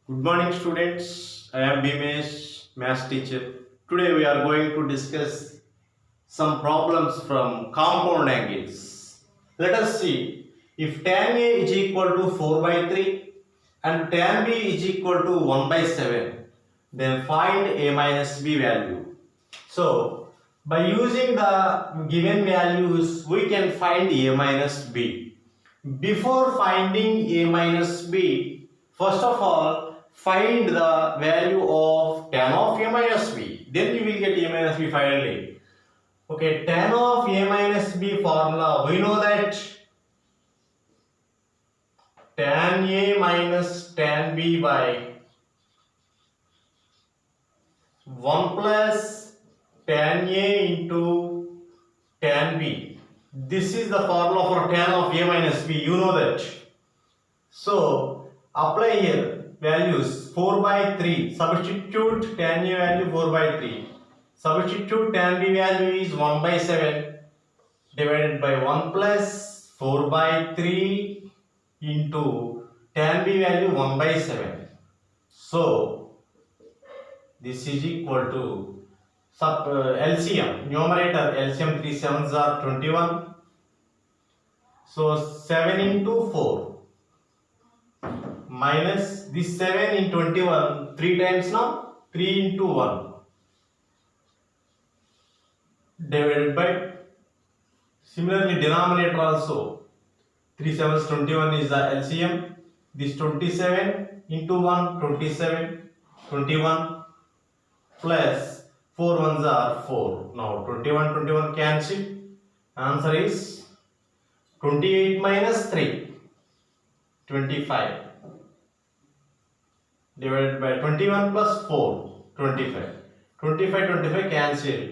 Good morning, students. I am Bimesh, math teacher. Today we are going to discuss some problems from compound angles. Let us see if tan A is equal to 4 by 3 and tan B is equal to 1 by 7, then find A minus B value. So, by using the given values, we can find A minus B. Before finding A minus B, first of all, find the value of tan of A minus B. Then you will get A minus B finally. Okay, tan of A minus B formula, we know that tan A minus tan B by 1 plus tan A into tan B. This is the formula for tan of A minus B, you know that. So, apply here values 4 by 3, substitute tan A value 4 by 3, substitute tan B value is 1 by 7 divided by 1 plus 4 by 3 into tan B value 1 by 7. So, this is equal to LCM, numerator LCM 3 sevens are 21. So, 7 into 4 minus this 7 in 21, 3 times now, 3 into 1 divided by, similarly denominator also, 3 sevens 21 is the LCM, this 27 into 1, 27, 21 plus 4 ones are 4, now 21, 21 cancel, answer is 28 minus 3, 25 divided by 21 plus 4, 25. 25, 25 cancel.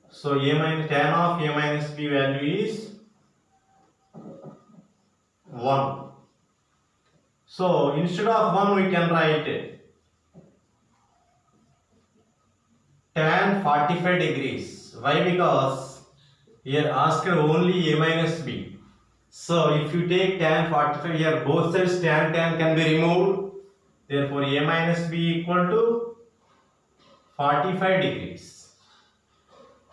So, A minus tan of A minus B value is 1. So, instead of 1 we can write tan 45 degrees. Why? Because here asked only A minus B. So, if you take tan 45 here, both sides tan can be removed. Therefore, A minus B equal to 45 degrees.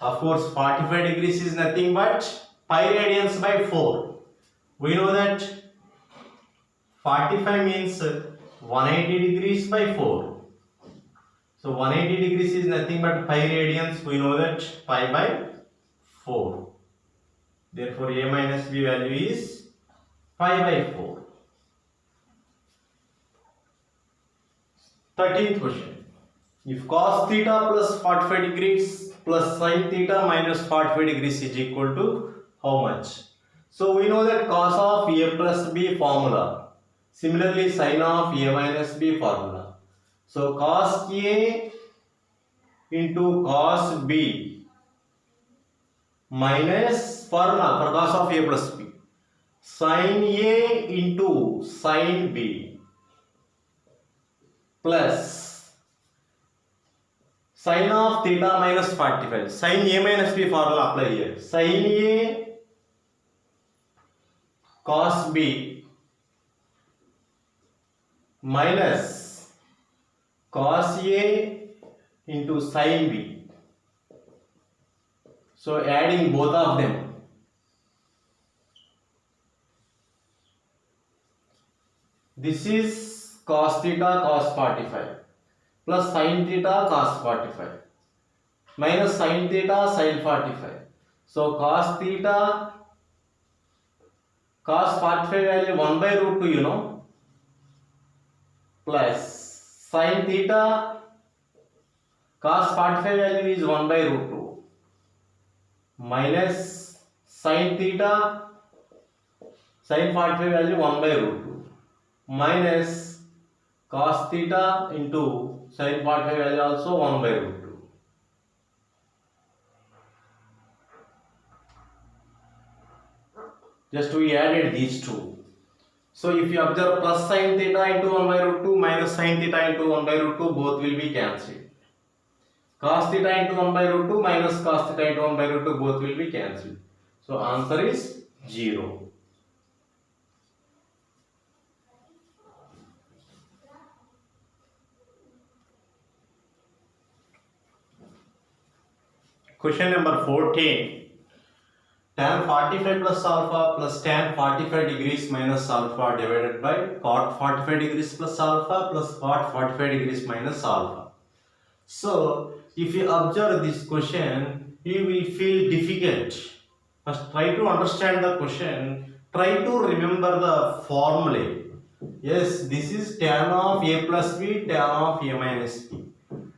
Of course, 45 degrees is nothing but pi radians by 4. We know that 45 means 180 degrees by 4. So, 180 degrees is nothing but pi radians. We know that pi by 4. Therefore, A minus B value is pi by 4. 13th question. If cos theta plus 45 degrees plus sin theta minus 45 degrees is equal to how much? So, we know that cos of A plus B formula. Similarly, sin of A minus B formula. So, cos A into cos B minus formula for cos of A plus B. Sin A into sin B plus sin of theta minus 45. Sin A minus B formula apply here. Sin A cos B minus cos A into sin B. So adding both of them. This is cos theta cos 45 plus sin theta cos 45 minus sin theta sin 45. So cos theta cos 45 value 1 by root 2 you know, plus sin theta cos 45 value is 1 by root 2 minus sin theta sin 45 value 1 by root 2 minus cos theta into sin 45 value also 1 by root 2. Just we added these two. So if you observe plus sin theta into 1 by root 2 minus sin theta into 1 by root 2, both will be cancelled. Cos theta into 1 by root 2 minus cos theta into 1 by root 2, both will be cancelled. So answer is 0. Question number 14. Tan 45 plus alpha plus tan 45 degrees minus alpha divided by cot 45 degrees plus alpha plus cot 45 degrees minus alpha. So, if you observe this question, you will feel difficult. First, try to understand the question. Try to remember the formula. Yes, this is tan of a plus b, tan of a minus b.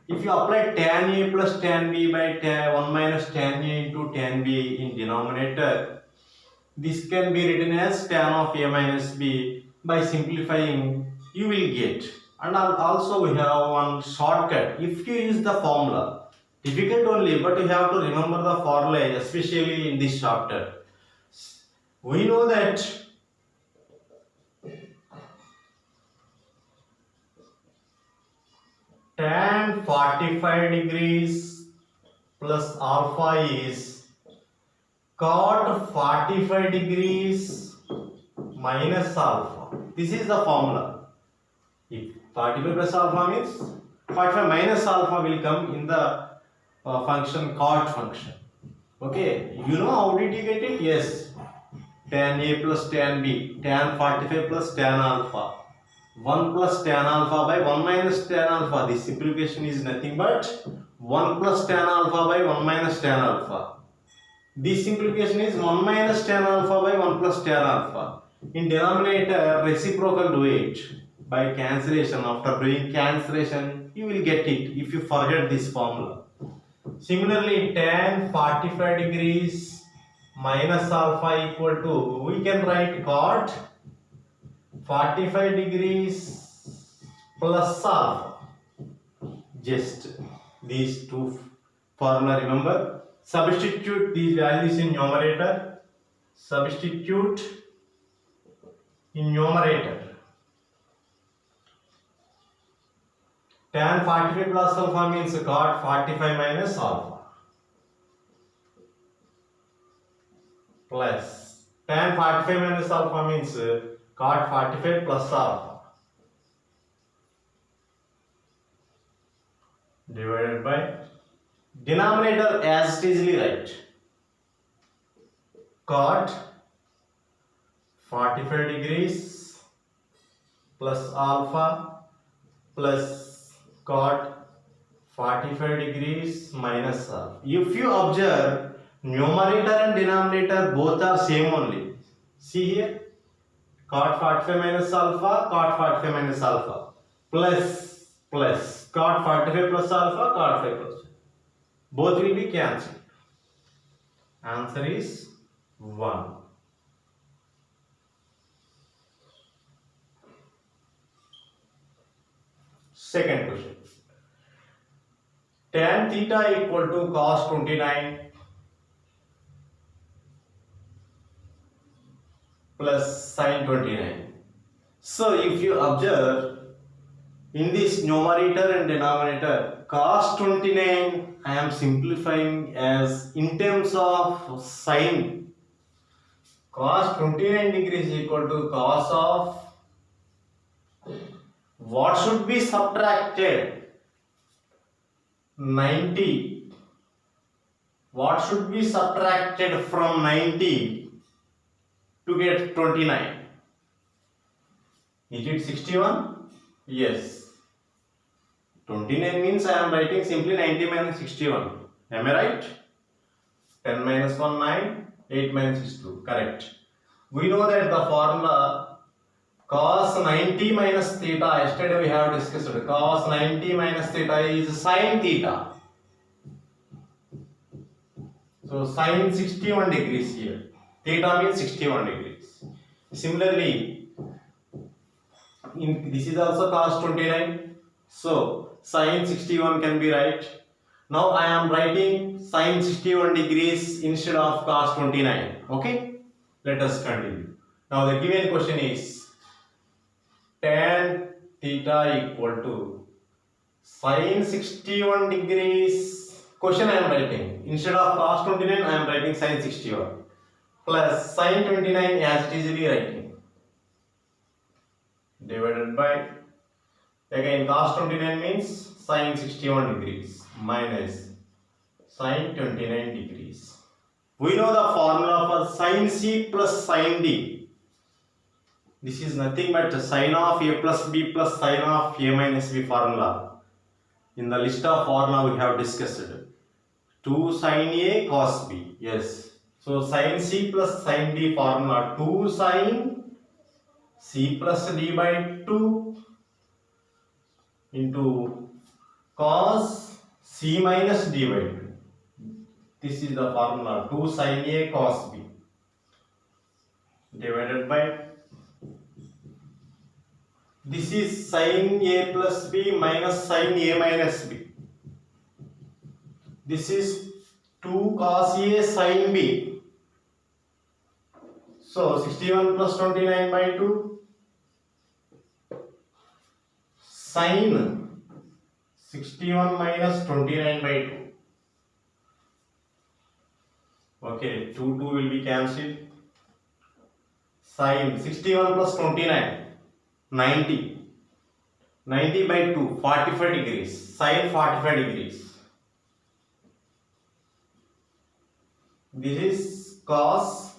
If you apply tan a plus tan b by 1 minus tan a into tan b in denominator, this can be written as tan of a minus b. By simplifying, you will get. And also we have one shortcut. If you use the formula, difficult only, but you have to remember the formula, especially in this chapter. We know that tan 45 degrees plus alpha is cot 45 degrees minus alpha. This is the formula. If 45 plus alpha means 45 minus alpha will come in the function cot function. Okay, you know how did you get it? Yes, tan a plus tan b, tan 45 plus tan alpha. 1 plus tan alpha by 1 minus tan alpha. This simplification is nothing but 1 plus tan alpha by 1 minus tan alpha. This simplification is 1 minus tan alpha by 1 plus tan alpha. In denominator, reciprocal do it by cancellation. After doing cancellation, you will get it if you forget this formula. Similarly, tan 45 degrees minus alpha equal to, we can write cot 45 degrees plus alpha. Just these two formula remember. Substitute these values in numerator. Substitute in numerator. Tan 45 plus alpha means cot 45 minus alpha. Plus tan 45 minus alpha means cot 45 plus alpha. Divided by denominator as it is right. Cot 45 degrees plus alpha plus cot 45 degrees minus alpha. If you observe, numerator and denominator both are same only. See here, cot 45 minus alpha, cot 45 minus alpha, plus cot 45 plus alpha, cot 45 plus. Both will be cancelled. Answer is 1. Second question. Tan theta equal to cos 29 plus sin 29. So if you observe, in this numerator and denominator, cos 29 I am simplifying as in terms of sin. Cos 29 degrees equal to cos of, what should be subtracted? 90. What should be subtracted from 90 to get 29? Is it 61? Yes. 29 means I am writing simply 90 minus 61. Am I right? 10 minus 1, 9. 8 minus 6, 2. Correct. We know that the formula cos 90 minus theta, yesterday we have discussed it. Cos 90 minus theta is sin theta. So sin 61 degrees here. Theta means 61 degrees. Similarly, this is also cos 29. So sin 61 can be right. Now I am writing sin 61 degrees instead of cos 29. Okay? Let us continue. Now the given question is tan theta equal to sin 61 degrees. Question I am writing. Instead of cos 29 I am writing sin 61 plus sin 29 as it is easily writing. Divided by, again cos 29 means sin 61 degrees minus Sine 29 degrees. We know the formula for sin C plus sin D. This is nothing but sin of A plus B plus sin of A minus B formula. In the list of formula we have discussed 2 sin A cos B. Yes. So sin C plus sin D formula 2 sin C plus D by 2 into cos C minus D by 2. This is the formula 2 sin A cos B divided by, this is sin A plus B minus sin A minus B. This is 2 cos A sin B. So 61 plus 29 by 2 sin 61 minus 29 by 2. Okay, 2 will be cancelled. Sin 61 plus 29, 90. 90 by 2, 45 degrees. Sin 45 degrees. This is cos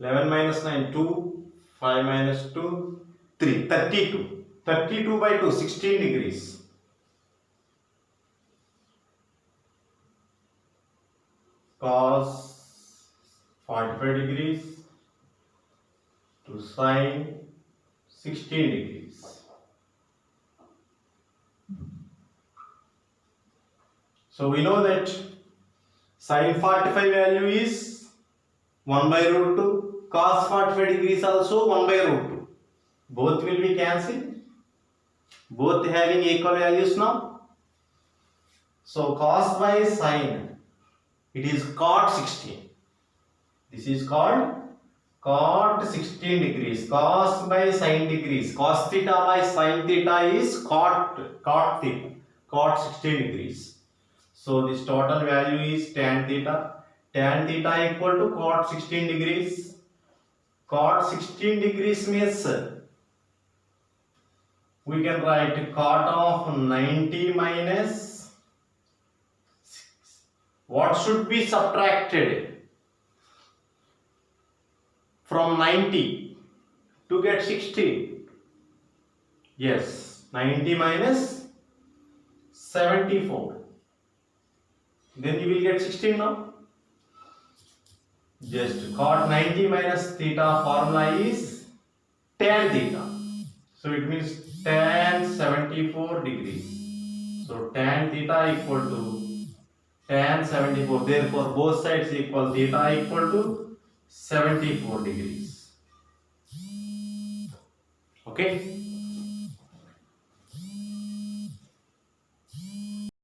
11 minus 9, 2. 5 minus 2, 3. 32. 32 by 2, 16 degrees. Cos 45 degrees to sin 16 degrees. So we know that sin 45 value is 1 by root 2. Cos 45 degrees also 1 by root 2. Both will be cancelled. Both having equal values now. So cos by sin, it is cot 16. This is called cot 16 degrees. Cos by sin degrees. Cos theta by sin theta is cot theta. Cot 16 degrees. So this total value is tan theta. Tan theta equal to cot 16 degrees. Cot 16 degrees means we can write cot of 90 minus, what should be subtracted from 90 to get 60? Yes, 90 minus 74. Then you will get 16 now. Just cot 90 minus theta formula is tan theta. So it means tan 74 degrees. So tan theta equal to tan 74. Therefore, both sides equal, theta equal to 74 degrees. Okay.